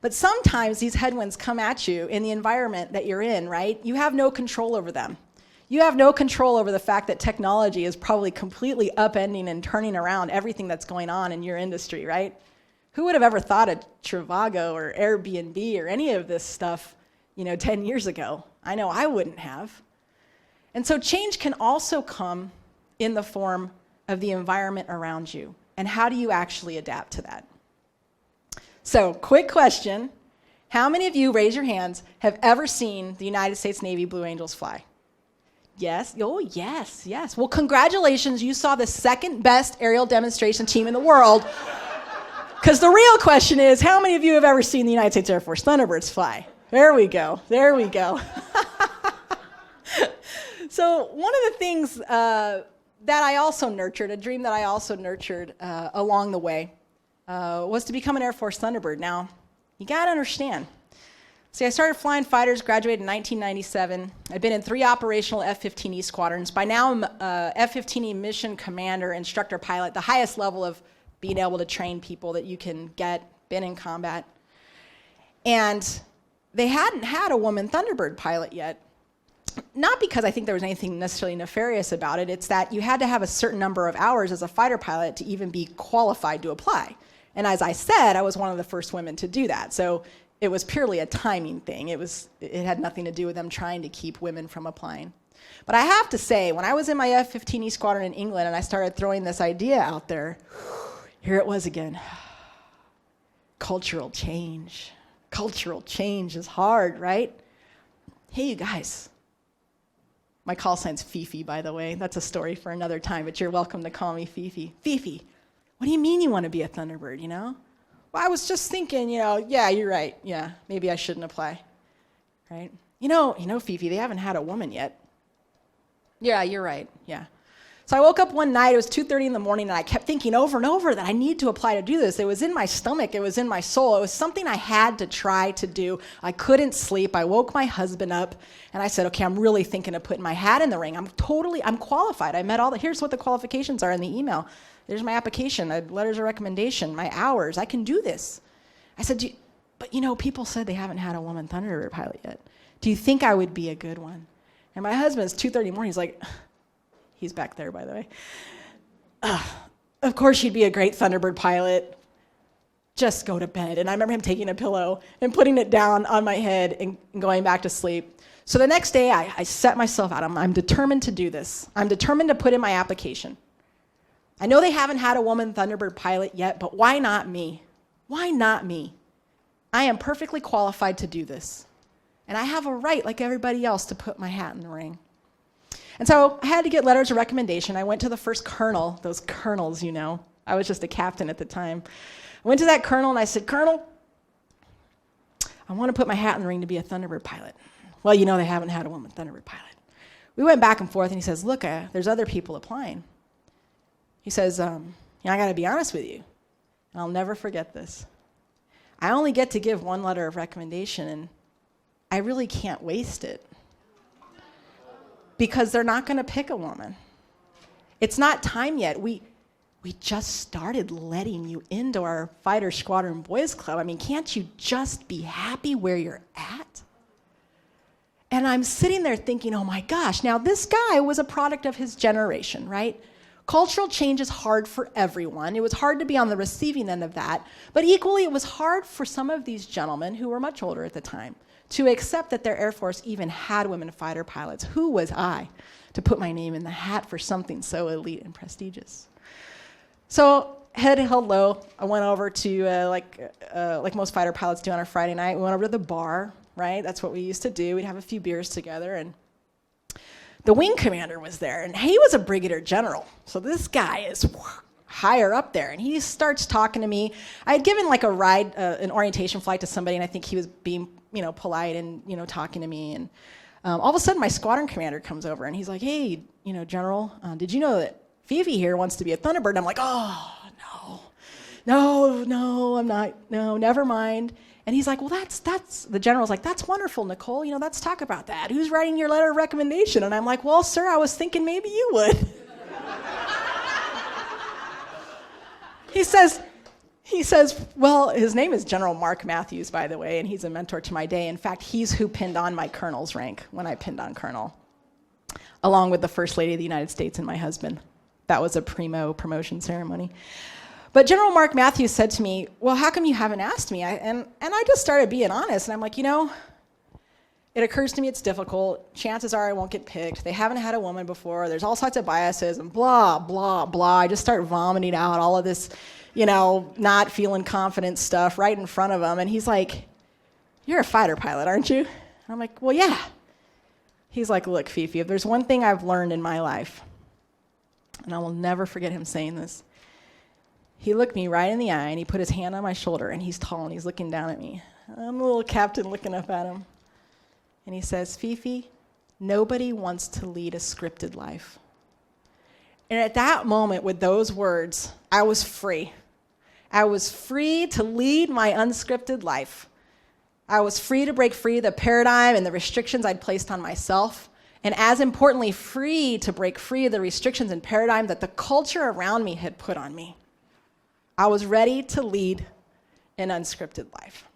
But sometimes these headwinds come at you in the environment that you're in, right? You have no control over them. You have no control over the fact that technology is probably completely upending and turning around everything that's going on in your industry, right? Who would have ever thought of Trivago or Airbnb or any of this stuff, 10 years ago? I know I wouldn't have. And so change can also come in the form of the environment around you. And how do you actually adapt to that? So, quick question. How many of you, raise your hands, have ever seen the United States Navy Blue Angels fly? Yes? Oh, yes, yes. Well, congratulations, you saw the second best aerial demonstration team in the world. Because the real question is, how many of you have ever seen the United States Air Force Thunderbirds fly? There we go. There we go. So one of the things that I also nurtured, a dream that I also nurtured along the way, was to become an Air Force Thunderbird. Now, you got to understand. See, I started flying fighters, graduated in 1997. I've been in 3 operational F-15E squadrons. By now, I'm F-15E mission commander, instructor pilot, the highest level of being able to train people that you can get, been in combat. And they hadn't had a woman Thunderbird pilot yet. Not because I think there was anything necessarily nefarious about it. It's that you had to have a certain number of hours as a fighter pilot to even be qualified to apply. And as I said, I was one of the first women to do that. So it was purely a timing thing. It had nothing to do with them trying to keep women from applying. But I have to say, when I was in my F-15E squadron in England and I started throwing this idea out there, here it was again. Cultural change. Cultural change is hard, right? Hey, you guys. My call sign's Fifi, by the way. That's a story for another time, but you're welcome to call me Fifi. Fifi, what do you mean you want to be a Thunderbird, Well, I was just thinking, yeah, you're right. Yeah, maybe I shouldn't apply, right? Fifi, they haven't had a woman yet. Yeah, you're right, yeah. So I woke up one night, it was 2:30 in the morning, and I kept thinking over and over that I need to apply to do this. It was in my stomach, it was in my soul. It was something I had to try to do. I couldn't sleep. I woke my husband up, and I said, okay, I'm really thinking of putting my hat in the ring. I'm qualified. I met here's what the qualifications are in the email. There's my application, letters of recommendation, my hours. I can do this. I said, but people said they haven't had a woman Thunderbird pilot yet. Do you think I would be a good one? And my husband's 2:30 in the morning, he's like, he's back there, by the way. Of course you'd be a great Thunderbird pilot. Just go to bed. And I remember him taking a pillow and putting it down on my head and going back to sleep. So the next day, I set myself out. I'm determined to do this. I'm determined to put in my application. I know they haven't had a woman Thunderbird pilot yet, but why not me? Why not me? I am perfectly qualified to do this. And I have a right, like everybody else, to put my hat in the ring. And so I had to get letters of recommendation. I went to the first colonel, those colonels, I was just a captain at the time. I went to that colonel and I said, Colonel, I want to put my hat in the ring to be a Thunderbird pilot. Well, they haven't had a woman Thunderbird pilot. We went back and forth and he says, look, there's other people applying. He says, I got to be honest with you, and I'll never forget this. I only get to give one letter of recommendation and I really can't waste it. Because they're not going to pick a woman. It's not time yet. We just started letting you into our Fighter Squadron Boys Club. I mean, can't you just be happy where you're at? And I'm sitting there thinking, oh my gosh, now this guy was a product of his generation, right? Cultural change is hard for everyone. It was hard to be on the receiving end of that. But equally, it was hard for some of these gentlemen who were much older at the time to accept that their Air Force even had women fighter pilots. Who was I to put my name in the hat for something so elite and prestigious? So head held low. I went over to, like most fighter pilots do on a Friday night, we went over to the bar, right? That's what we used to do. We'd have a few beers together, and the wing commander was there, and he was a brigadier general. So this guy is higher up there, and he starts talking to me. I had given like a ride, an orientation flight to somebody, and I think he was being polite and, talking to me. And all of a sudden, my squadron commander comes over, and he's like, hey, General, did you know that Fifi here wants to be a Thunderbird? And I'm like, oh, no, I'm not, no, never mind. And he's like, well, the general's like, that's wonderful, Nicole, let's talk about that. Who's writing your letter of recommendation? And I'm like, well, sir, I was thinking maybe you would. He says, He says, well, his name is General Mark Matthews, by the way, and he's a mentor to my day. In fact, he's who pinned on my colonel's rank when I pinned on colonel, along with the First Lady of the United States and my husband. That was a primo promotion ceremony. But General Mark Matthews said to me, well, how come you haven't asked me? And I just started being honest, and I'm like, it occurs to me it's difficult. Chances are I won't get picked. They haven't had a woman before. There's all sorts of biases and blah, blah, blah. I just start vomiting out all of this, not feeling confident stuff right in front of him. And he's like, you're a fighter pilot, aren't you? And I'm like, well, yeah. He's like, look, Fifi, if there's one thing I've learned in my life, and I will never forget him saying this, he looked me right in the eye and he put his hand on my shoulder, and he's tall and he's looking down at me. I'm a little captain looking up at him. And he says, Fifi, nobody wants to lead a scripted life. And at that moment, with those words, I was free. I was free to lead my unscripted life. I was free to break free the paradigm and the restrictions I'd placed on myself. And as importantly, free to break free of the restrictions and paradigm that the culture around me had put on me. I was ready to lead an unscripted life.